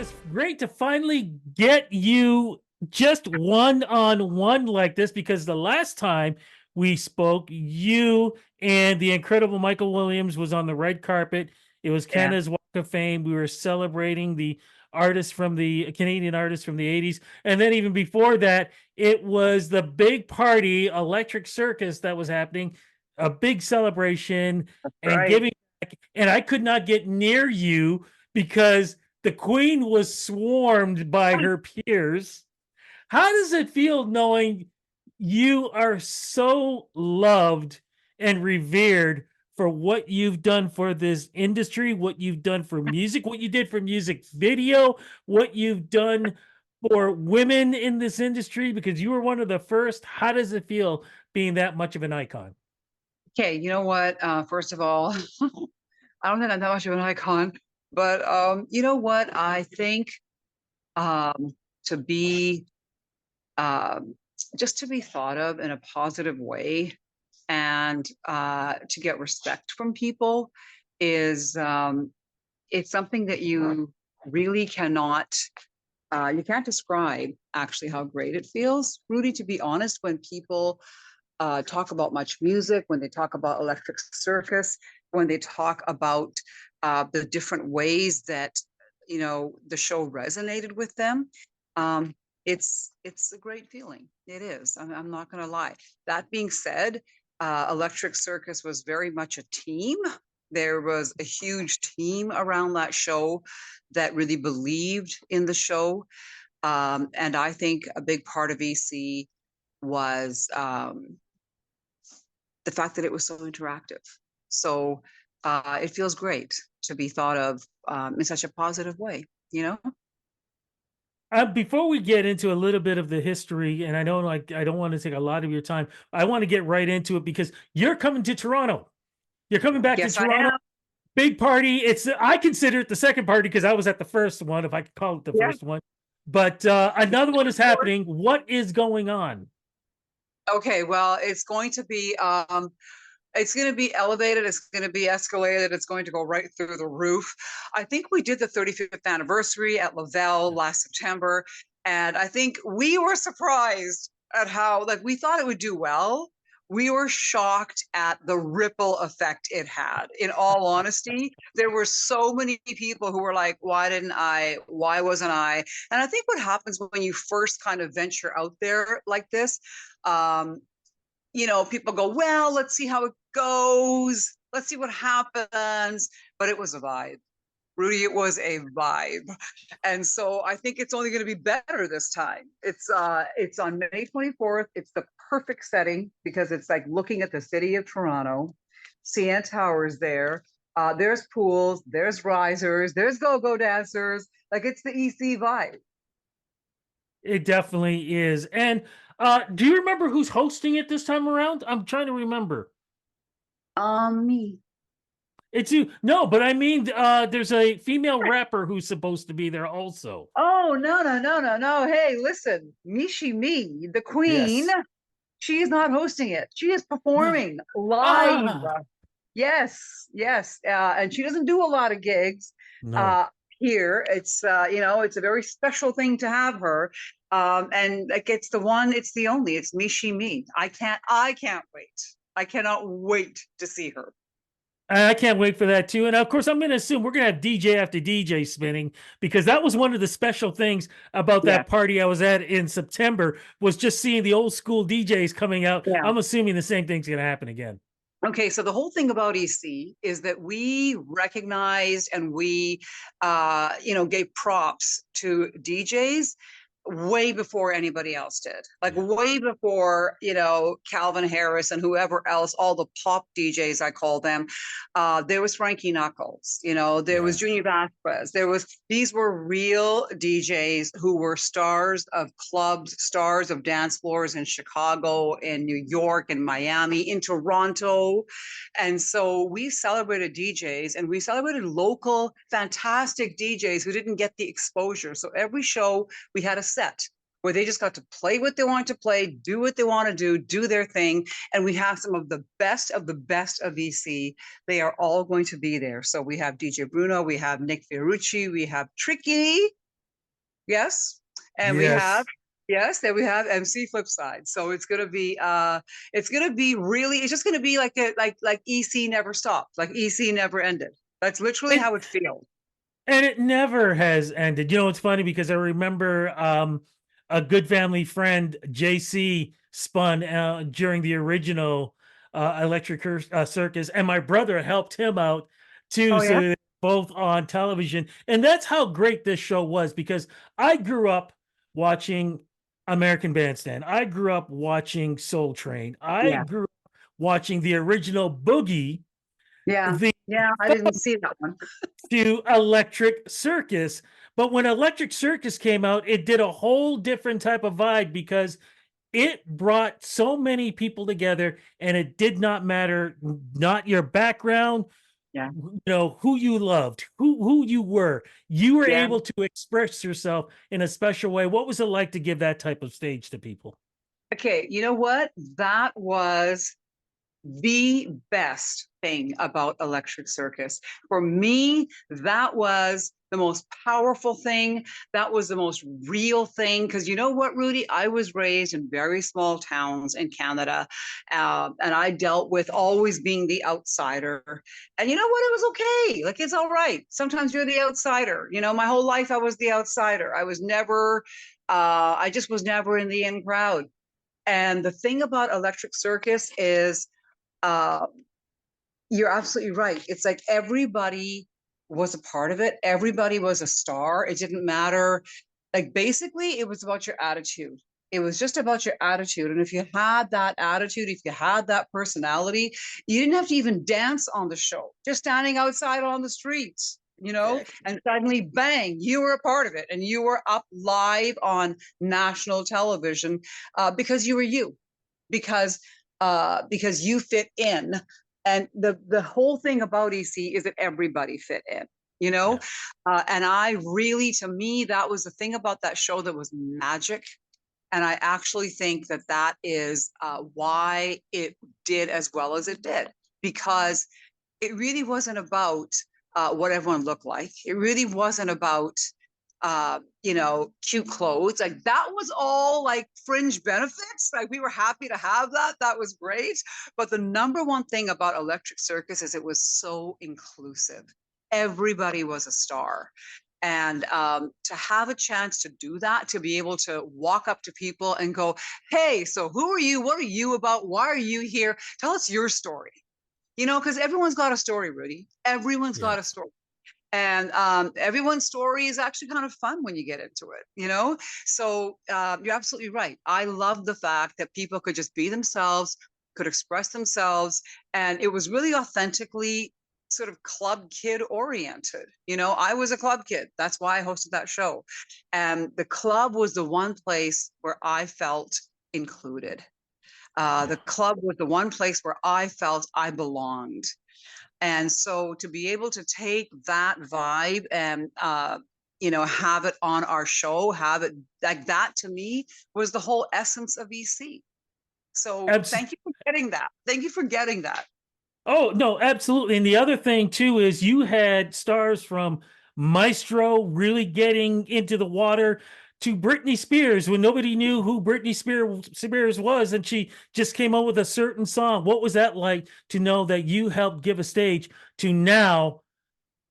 it's great to finally get you just one-on-one like this because the last time we spoke, you and the incredible Michael Williams was on the red carpet. It was Yeah, Canada's Walk of Fame. We were celebrating the artists from the Canadian artists from the 80s. And then even before that, it was the big party, Electric Circus, that was happening, a big celebration and right. giving back. And I could not get near you because the queen was swarmed by her peers. How does it feel knowing you are so loved and revered for what you've done for this industry, what you've done for music, what you did for music video, what you've done for women in this industry because you were one of the first? How does it feel being that much of an icon? Okay, you know what? First of all, I don't think I'm that much of an icon, but you know what? I think to be um, just to be thought of in a positive way and to get respect from people is it's something that you really cannot you can't describe actually how great it feels. Rudy, to be honest, when people talk about much music, when they talk about Electric Circus, when they talk about the different ways that the show resonated with them. Um, it's a great feeling. It is. I'm not going to lie. That being said, Electric Circus was very much a team. There was a huge team around that show that really believed in the show. And I think a big part of EC was the fact that it was so interactive. So it feels great to be thought of in such a positive way, you know? Before we get into a little bit of the history, and I know like I don't want to take a lot of your time, I want to get right into it because you're coming to Toronto. You're coming back to Yes, I Toronto. am. Big party. It's I consider it the second party because I was at the first one, if I could call it the Yeah. first one. But another one is happening. What is going on? Okay, well, it's going to be elevated, it's going to be escalated, it's going to go right through the roof. I think we did the 35th anniversary at Lavelle last September, and I think we were surprised at how, like, we thought it would do well. We were shocked at the ripple effect it had. In all honesty, there were so many people who were like, why didn't I? Why wasn't I? And I think what happens when you first kind of venture out there like this, um, people go, well, let's see how it goes. Let's see what happens. But it was a vibe. Rudy, it was a vibe. And so I think it's only going to be better this time. It's on May 24th. It's the perfect setting because it's like looking at the city of Toronto. CN Tower's there. There's pools, there's risers, there's go-go dancers. Like it's the EC vibe. It definitely is. And do you remember who's hosting it this time around? I'm trying to remember. Me. It's you. No, but I mean, there's a female rapper who's supposed to be there also. Oh, no, no, no, no, no. Hey, listen, Mishi Me, the queen, Yes. she is not hosting it. She is No. performing live. Ah. Yes, yes. And she doesn't do a lot of gigs No. uh, here. It's a very special thing to have her. And like it's the one, it's the only, it's Mishi Me. I can't wait. I cannot wait to see her. I can't wait for that too. And of course, I'm going to assume we're going to have DJ after DJ spinning because that was one of the special things about Yeah. that party I was at in September was just seeing the old school DJs coming out. Yeah. I'm assuming the same thing's going to happen again. Okay, so the whole thing about EC is that we recognized and we, gave props to DJs way before anybody else did. Like Yeah. way before, Calvin Harris and whoever else, all the pop DJs, I call them. There was Frankie Knuckles, there was Yeah. Junior Vasquez. These were real DJs who were stars of clubs, stars of dance floors in Chicago, in New York, in Miami, in Toronto. And so we celebrated DJs and we celebrated local, fantastic DJs who didn't get the exposure. So every show we had a set where they just got to play what they want to play, do what they want to do their thing. And we have some of the best of the best of EC. They are all going to be there. So we have DJ Bruno, we have Nick Fiorucci, we have Tricky. Yes. And we have, Yes. yes, then we have MC Flipside. So it's gonna be really, it's just gonna be like like EC never stopped, like EC never ended. That's literally And how it feels. and it never has ended. You know, it's funny because I remember a good family friend, JC, spun during the original Circus, and my brother helped him out too. Oh So yeah? they're both on television, and that's how great this show was because I grew up watching American Bandstand. I grew up watching Soul Train. I Yeah. grew up watching the original Boogie, Yeah. the Yeah. I didn't see that one. to Electric Circus. But when Electric Circus came out, it did a whole different type of vibe because it brought so many people together and it did not matter not your background, Yeah. you know, who you loved, who you were Yeah. able to express yourself in a special way. What was it like to give that type of stage to people? Okay. You know what? That was the best thing about Electric Circus. For me, that was the most powerful thing. That was the most real thing. Because you know what, Rudy? I was raised in very small towns in Canada, and I dealt with always being the outsider. And you know what? It was okay. Like, it's all right. Sometimes you're the outsider. You know, my whole life I was the outsider. I was never, I just was never in the in crowd. And the thing about Electric Circus is, uh, you're absolutely right. It's like everybody was a part of it. Everybody was a star. It didn't matter. Like basically, it was about your attitude. It was just about your attitude. And if you had that attitude, if you had that personality, you didn't have to even dance on the show. Just standing outside on the streets, you know, Exactly. and suddenly, bang, you were a part of it, and you were up live on national television because you were you, because you fit in. And the whole thing about EC is that everybody fit in, you know. Yeah. And I really, to me, that was the thing about that show that was magic. And I actually think that that is why it did as well as it did, because it really wasn't about what everyone looked like. It really wasn't about you know, cute clothes. Like that was all like fringe benefits. Like we were happy to have that. That was great. But the number one thing about Electric Circus is it was so inclusive. Everybody was a star. And to have a chance to do that, to be able to walk up to people and go, hey, so who are you? What are you about? Why are you here? Tell us your story. You know, because everyone's got a story, Rudy. Everyone's got a Yes. story. And everyone's story is actually kind of fun when you get into it, you know. So you're absolutely right. I love the fact that people could just be themselves, could express themselves, and it was really authentically sort of club kid oriented. You know, I was a club kid. That's why I hosted that show. And the club was the one place where I felt included. The Yeah. club was the one place where I felt I belonged. And so to be able to take that vibe and you know, have it on our show, have it like that, to me was the whole essence of EC. So Abs- thank you for getting that. Thank you for getting that. Oh, no, absolutely. And the other thing too is you had stars from Maestro really getting into the water to Britney Spears when nobody knew who Spears was, and she just came up with a certain song. What was that like to know that you helped give a stage to now,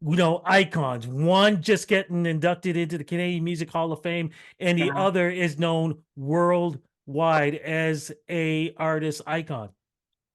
you know, icons? One just getting inducted into the Canadian Music Hall of Fame, and the Yeah. other is known worldwide as a artist icon.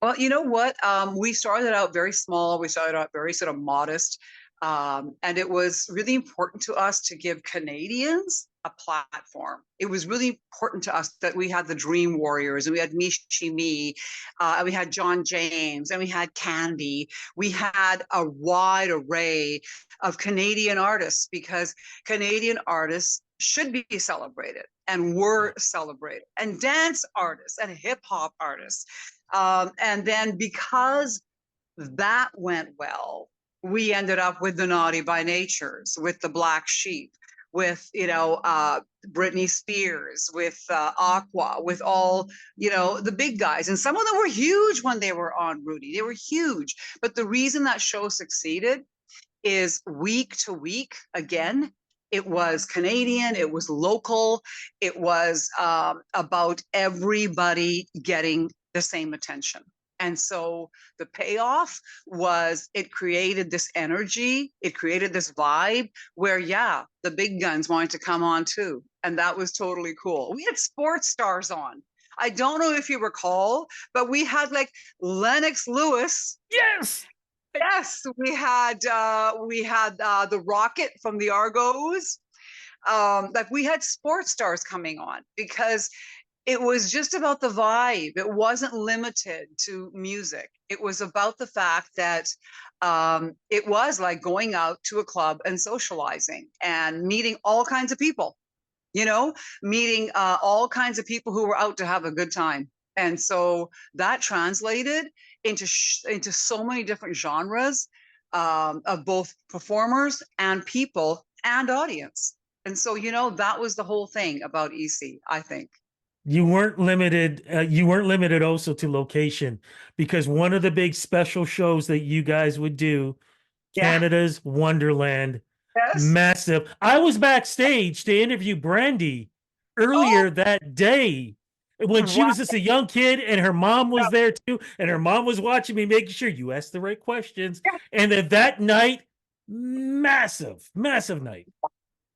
Well, you know what? We started out very small. We started out very sort of modest. And it was really important to us to give Canadians a platform. It was really important to us that we had the Dream Warriors, and we had Mishi Me, and we had John James, and we had Candy. We had a wide array of Canadian artists because Canadian artists should be celebrated and Yeah. were celebrated, and dance artists and hip hop artists. And then because that went well, we ended up with the Naughty by Natures, with the Black Sheep, with, you know, Britney Spears, with Aqua, with all, you know, the big guys. And some of them were huge when they were on, Rudy. They were huge. But the reason that show succeeded is week to week, again, It was Canadian, it was local, it was about everybody getting the same attention. And so the payoff was it created this energy, it created this vibe where, yeah, the big guns wanted to come on too. And that was totally cool. We had sports stars on. I don't know if you recall, but we had like Lennox Lewis. Yes. Yes, we had the Rocket from the Argos. Like we had sports stars coming on because it was just about the vibe. It wasn't limited to music. It was about the fact that it was like going out to a club and socializing and meeting all kinds of people, you know, meeting all kinds of people who were out to have a good time. And so that translated into so many different genres of both performers and people and audience. And so, you know, that was the whole thing about EC, I think. You weren't limited. You weren't limited also to location, because one of the big special shows that you guys would do, Yeah. Canada's Wonderland, Yes. massive. I was backstage to interview Brandy Oh, earlier that day when she wow. was just a young kid, and her mom was there too, and her mom was watching me, making sure you asked the right questions. And then that night, massive, massive night.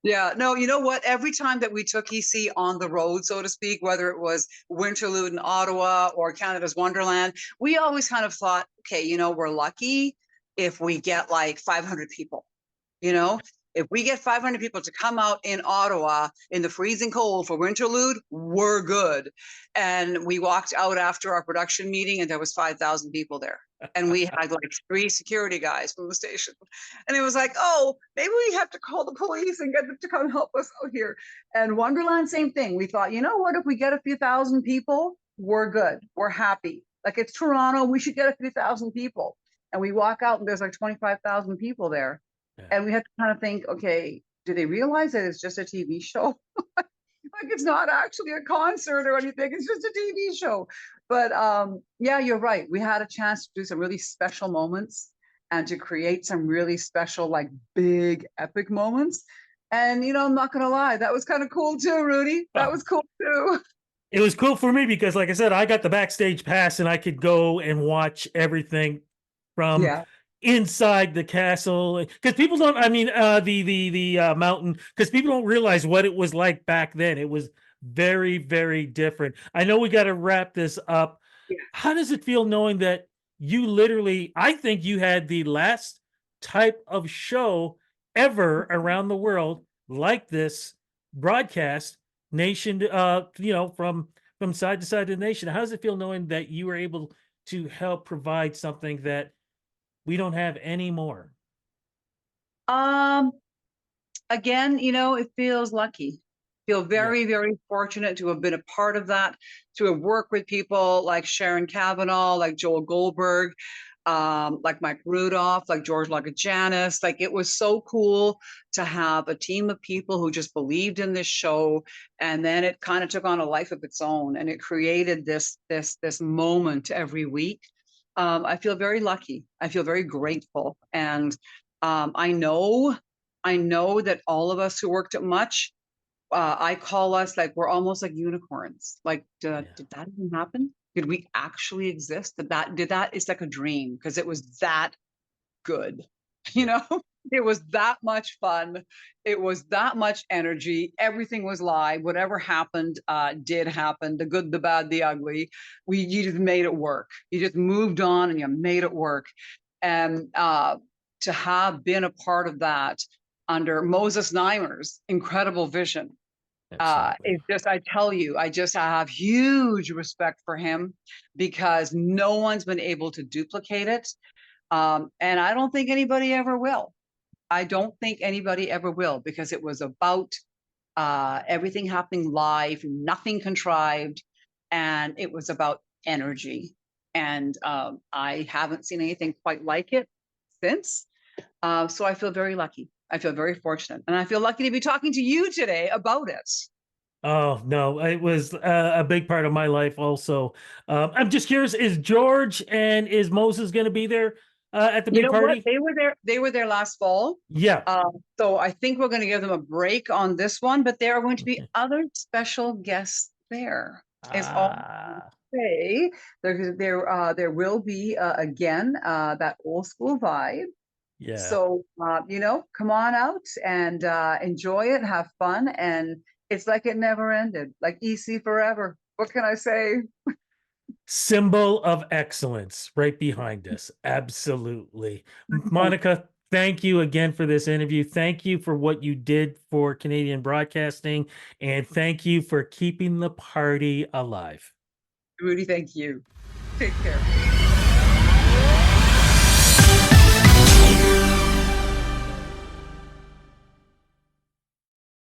Yeah, no, you know what? Every time that we took EC on the road, so to speak, whether it was Winterlude in Ottawa or Canada's Wonderland, we always kind of thought, okay, you know, we're lucky if we get like 500 people, you know? If we get 500 people to come out in Ottawa in the freezing cold for Winterlude, we're good. And we walked out after our production meeting and there was 5,000 people there. And we had like 3 security guys from the station. And it was like, oh, maybe we have to call the police and get them to come help us out here. And Wonderland, same thing. We thought, you know what, if we get a few thousand people, we're good. We're happy. Like it's Toronto, we should get a few thousand people. And we walk out and there's like 25,000 people there. Yeah. And we had to kind of think, okay, do they realize that it's just a TV show? Like it's not actually a concert or anything. It's just a TV show. But yeah, you're right. We had a chance to do some really special moments and to create some really special, like big epic moments. And you know, I'm not gonna lie, that was kind of cool too, Rudy. That was cool too. It was cool for me because, like I said, I got the backstage pass and I could go and watch everything from Yeah. inside the castle. Because people don't, I mean, the mountain, because people don't realize what it was like back then. It was very, very different. I know we got to wrap this up. Yeah. How does it feel knowing that you literally, I think you had the last type of show ever around the world like this broadcast nation, you know, from side to side of the nation? How does it feel knowing that you were able to help provide something that we don't have anymore? Um, Again, you know, it feels lucky. Feel Yeah. very, very fortunate to have been a part of that, to have worked with people like Sharon Cavanaugh, like Joel Goldberg, like Mike Rudolph, like George Lagajanis. Like it was so cool to have a team of people who just believed in this show, and then it kind of took on a life of its own, and it created this moment every week. I feel very lucky. I feel very grateful, and I know that all of us who worked at Much, I call us like we're almost like unicorns. Like, Yeah. did that even happen? Did we actually exist? Did that? It's like a dream because it was that good. You know, it was that much fun. It was that much energy. Everything was live. Whatever happened, did happen. The good, the bad, the ugly. You just made it work. You just moved on and you made it work. And to have been a part of that under Moses Neimer's incredible vision. Absolutely. It's just, I tell you, I have huge respect for him because no one's been able to duplicate it. And I don't think anybody ever will. I don't think anybody ever will because it was about everything happening live, nothing contrived, and it was about energy. And I haven't seen anything quite like it since. So I feel very lucky. I feel very fortunate. And I feel lucky to be talking to you today about it. Oh no, it was a big part of my life also. I'm just curious, is George and is Moses going to be there? at the You big know what? party? They were there last fall. Yeah. So I think we're going to give them a break on this one, but there are going to be Okay. other special guests there. Is all Ah, say. There will be again that old school vibe. yeah. So come on out and enjoy it, have fun, and it's like it never ended, like EC forever. What can I say? Symbol of excellence right behind us. Absolutely. Monica, thank you again for this interview. Thank you for what you did for Canadian broadcasting, and thank you for keeping the party alive. Rudy, thank you. Take care.